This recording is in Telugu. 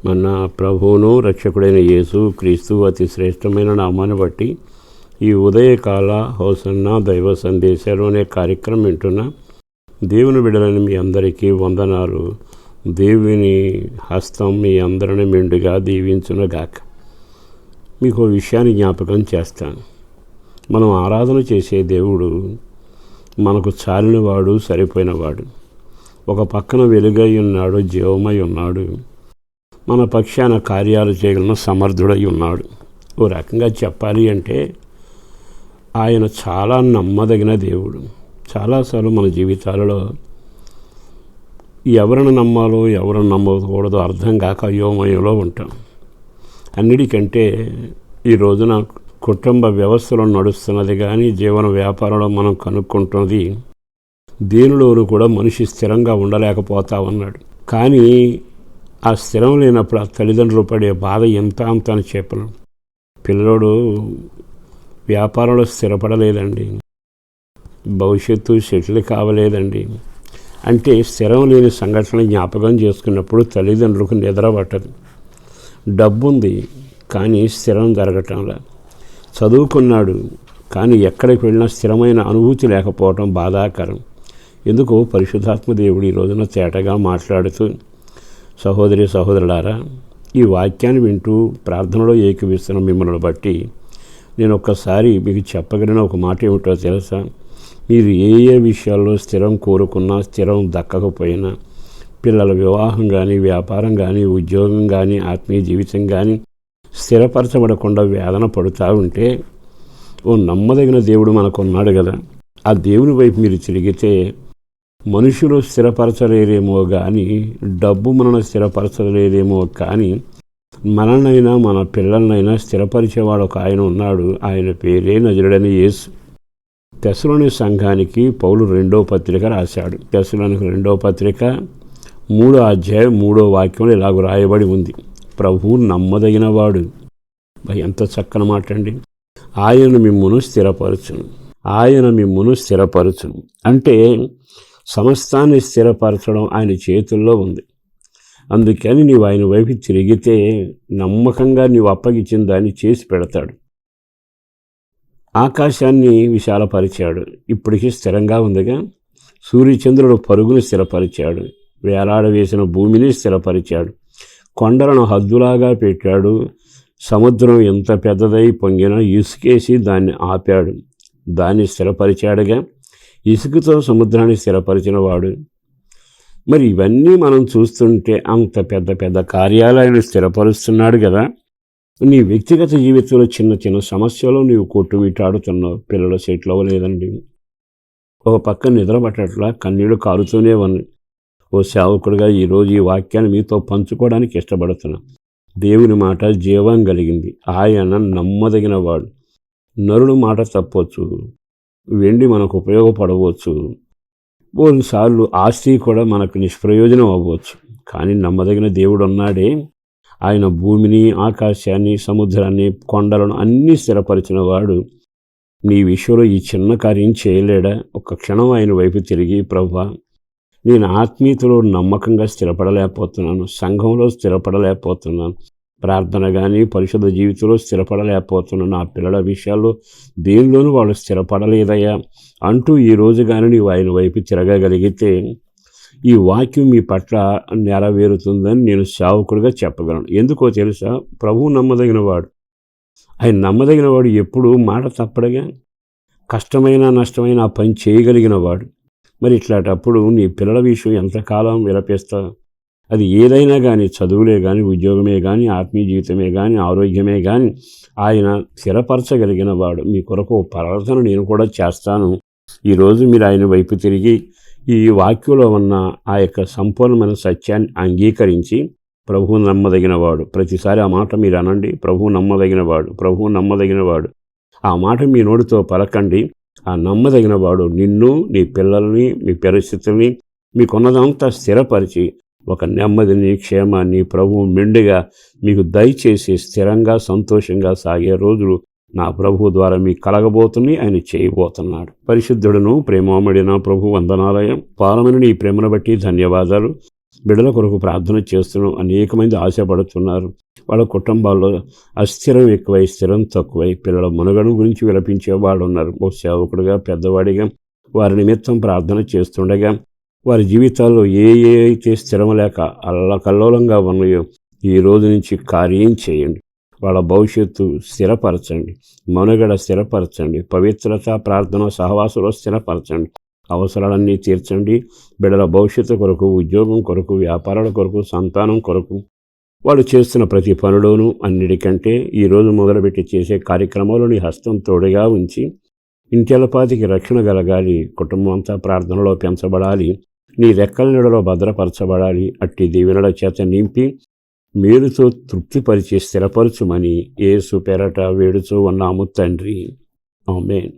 మన ప్రభువును రక్షకుడైన యేసు క్రీస్తు అతి శ్రేష్టమైన నామాన్ని బట్టి ఈ ఉదయకాల హోసన్న దైవ సందేశాలు అనే కార్యక్రమం వింటున్న దేవుని బిడ్డలని మీ అందరికీ వందనాలు. దేవుని హస్తం మీ అందరిని మెండుగా దీవించునుగాక. మీకు ఓ విషయాన్ని జ్ఞాపకం చేస్తాను. మనం ఆరాధన చేసే దేవుడు మనకు చాలినవాడు, సరిపోయినవాడు. ఒక పక్కన వెలుగై ఉన్నాడు, జీవమై ఉన్నాడు, మన పక్షాన కార్యాలు చేయగలిగిన సమర్థుడై ఉన్నాడు. ఓ రకంగా చెప్పాలి అంటే ఆయన చాలా నమ్మదగిన దేవుడు. చాలాసార్లు మన జీవితాలలో ఎవరిని నమ్మాలో ఎవరిని నమ్మకూడదో అర్థం కాక అయోమయంలో ఉంటాం. అన్నిటికంటే ఈ రోజున కుటుంబ వ్యవస్థలో నడుస్తున్నది కానీ జీవన వ్యాపారంలో మనం కనుక్కుంటున్నది దేనిలోనూ కూడా మనిషి స్థిరంగా ఉండలేకపోతా ఉన్నాడు. కానీ ఆ స్థిరం లేనప్పుడు ఆ తల్లిదండ్రులు పడే బాధ ఎంత అంత అని చెప్పను. పిల్లోడు వ్యాపారంలో స్థిరపడలేదండి, భవిష్యత్తు సెటిల్ కావలేదండి అంటే స్థిరం లేని సంఘటన జ్ఞాపకం చేసుకున్నప్పుడు తల్లిదండ్రులకు నిద్ర పట్టదు. డబ్బుంది కానీ స్థిరం జరగటంలా, చదువుకున్నాడు కానీ ఎక్కడికి వెళ్ళినా స్థిరమైన అనుభూతి లేకపోవటం బాధాకరం. ఎందుకో పరిశుద్ధాత్మ దేవుడు ఈ రోజున తేటగా మాట్లాడుతూ, సహోదరి సహోదరులారా, ఈ వాక్యాన్ని వింటూ ప్రార్థనలో ఏకీవిస్తున్న మిమ్మల్ని బట్టి నేను ఒక్కసారి మీకు చెప్పగలిగిన ఒక మాట ఏమిటో తెలుసా? మీరు ఏ ఏ విషయాల్లో స్థిరం కోరుకున్నా, స్థిరం దక్కకపోయినా, పిల్లల వివాహం కానీ, వ్యాపారం కానీ, ఉద్యోగం కానీ, ఆత్మీయ జీవితం కానీ స్థిరపరచబడకుండా వేదన పడుతూ ఉంటే ఓ నమ్మదగిన దేవుడు మనకున్నాడు కదా. ఆ దేవుని వైపు మీరు తిరిగితే మనుషులు స్థిరపరచలేరేమో కానీ, డబ్బు మనల్ని స్థిరపరచలేదేమో కానీ, మనల్నైనా మన పిల్లలనైనా స్థిరపరిచేవాడు ఒక ఆయన ఉన్నాడు. ఆయన పేరే నజరుడైన యేసు. తెస్సలోని సంఘానికి పౌలు 2వ పత్రిక రాశాడు. తెస్సలోనికి 2వ పత్రిక 3వ అధ్యాయం 3వ వాక్యంలో ఇలాగ రాయబడి ఉంది, ప్రభువు నమ్మదగినవాడు. ఎంత చక్కని మాట అండి. ఆయన మిమ్మును స్థిరపరచును, ఆయన మిమ్మును స్థిరపరచును అంటే సమస్తాన్ని స్థిరపరచడం ఆయన చేతుల్లో ఉంది. అందుకని నీవు ఆయన వైపు తిరిగితే నమ్మకంగా నీవు అప్పగించిన దాన్ని చేసి పెడతాడు. ఆకాశాన్ని విశాలపరిచాడు, ఇప్పటికీ స్థిరంగా ఉందిగా. సూర్యచంద్రుడు పరుగును స్థిరపరిచాడు, వేలాడవేసిన భూమిని స్థిరపరిచాడు, కొండలను హద్దులాగా పెట్టాడు. సముద్రం ఎంత పెద్దదై పొంగినా ఇసుకేసి దాన్ని ఆపాడు, దాన్ని స్థిరపరిచాడుగా. ఇసుకతో సముద్రాన్ని స్థిరపరిచిన వాడు. మరి ఇవన్నీ మనం చూస్తుంటే అంత పెద్ద పెద్ద కార్యాలు ఆయన స్థిరపరుస్తున్నాడు కదా. నీ వ్యక్తిగత జీవితంలో చిన్న చిన్న సమస్యలు నీవు కొట్టుమిట్టాడుతున్నావు. పిల్లలు సెటిల్ అవ్వలేదండి, ఒక పక్క నిద్ర పట్టట్లా, కన్నీళ్లు కారుతూనే ఉన్నాయి. ఓ సేవకుడిగా ఈరోజు ఈ వాక్యాన్ని మీతో పంచుకోవడానికి ఇష్టపడుతున్నా. దేవుని మాట జీవం కలిగింది, ఆయన నమ్మదగిన వాడు. నరుడు మాట తప్పవచ్చు, వెండి మనకు ఉపయోగపడవచ్చు, కొన్నిసార్లు ఆస్తి కూడా మనకు నిష్ప్రయోజనం అవ్వచ్చు. కానీ నమ్మదగిన దేవుడు ఉన్నాడే, ఆయన భూమిని, ఆకాశాన్ని, సముద్రాన్ని, కొండలను అన్నీ స్థిరపరిచిన వాడు. నీ విషయంలో ఈ చిన్న కార్యం చేయలేడా? ఒక్క క్షణం ఆయన వైపు తిరిగి, ప్రభువా, నేను ఆత్మీయతలో నమ్మకంగా స్థిరపడలేకపోతున్నాను, సంఘంలో స్థిరపడలేకపోతున్నాను, ప్రార్థన కానీ పరిశుద్ధ జీవితంలో స్థిరపడలేకపోతున్నాను, నా పిల్లల విషయాల్లో దేనిలోనూ వాళ్ళు స్థిరపడలేదయ్యా అంటూ ఈ రోజు కానీ నీవు ఆయన వైపు తిరగగలిగితే ఈ వాక్యం మీ పట్ల నెరవేరుతుందని నేను సేవకుడిగా చెప్పగలను. ఎందుకో తెలుసా? ప్రభువు నమ్మదగిన వాడు. ఆయన నమ్మదగిన వాడు ఎప్పుడు మాట తప్పడగా. కష్టమైన నష్టమైన ఆ పని చేయగలిగిన వాడు. మరి ఇట్లాంటప్పుడు నీ పిల్లల విషయం ఎంతకాలం విలపిస్తావు? అది ఏదైనా కానీ, చదువులే కానీ, ఉద్యోగమే కానీ, ఆత్మీయ జీవితమే కానీ, ఆరోగ్యమే కానీ ఆయన స్థిరపరచగలిగిన వాడు. మీ కొరకు ప్రార్థన నేను కూడా చేస్తాను. ఈరోజు మీరు ఆయన వైపు తిరిగి ఈ వాక్యంలో ఉన్న ఆ యొక్క సంపూర్ణమైన సత్యాన్ని అంగీకరించి ప్రభువు నమ్మదగినవాడు. ప్రతిసారి ఆ మాట మీరు అనండి, ప్రభువు నమ్మదగినవాడు, ప్రభువు నమ్మదగినవాడు. ఆ మాట మీ నోటితో పలకండి. ఆ నమ్మదగినవాడు నిన్ను, నీ పిల్లల్ని, మీ పరిస్థితుల్ని, మీకున్నదంతా స్థిరపరిచి ఒక నెమ్మదిని, క్షేమాన్ని ప్రభువు మెండుగా మీకు దయచేసి స్థిరంగా సంతోషంగా సాగే రోజులు నా ప్రభువు ద్వారా మీకు కలగబోతుంది, ఆయన చేయబోతున్నాడు. పరిశుద్ధుడును ప్రేమమడిన ప్రభు వందనాలయం. పాలమైన నీ ప్రేమను బట్టి ధన్యవాదాలు. బిడ్డల కొరకు ప్రార్థన చేస్తున్నాం. అనేక మంది ఆశపడుతున్నారు. వాళ్ళ కుటుంబాల్లో అస్థిరం ఎక్కువై, స్థిరం తక్కువై, పిల్లల మునగడం గురించి విలపించేవాళ్ళు ఉన్నారు. ఓ సేవకుడుగా, పెద్దవాడిగా వారి నిమిత్తం ప్రార్థన చేస్తుండగా వారి జీవితాల్లో ఏ అయితే స్థిరం లేక అల్లకల్లోలంగా ఉన్నాయో ఈ రోజు నుంచి కార్యం చేయండి. వాళ్ళ భవిష్యత్తు స్థిరపరచండి, మనుగడ స్థిరపరచండి, పవిత్రత, ప్రార్థన, సహవాసంలో స్థిరపరచండి. అవసరాలన్నీ తీర్చండి. బిడ్డల భవిష్యత్తు కొరకు, ఉద్యోగం కొరకు, వ్యాపారాల కొరకు, సంతానం కొరకు, వాళ్ళు చేస్తున్న ప్రతి పనిలోనూ అన్నిటికంటే ఈరోజు మొదలుపెట్టి చేసే కార్యక్రమాలు నీ హస్తం తోడుగా ఉంచి ఇంటిలపాతికి రక్షణ కలగాలి. కుటుంబం అంతా ప్రార్థనలో పెంచబడాలి. నీ రెక్కల నీడలో భద్రపరచబడాలి. అట్టి దీవెనల చేత నింపి మేలుతో తృప్తిపరిచి స్థిరపరచుమని యేసు పేరట వేడుచూ ఉన్నాము తండ్రి. ఆమేన్.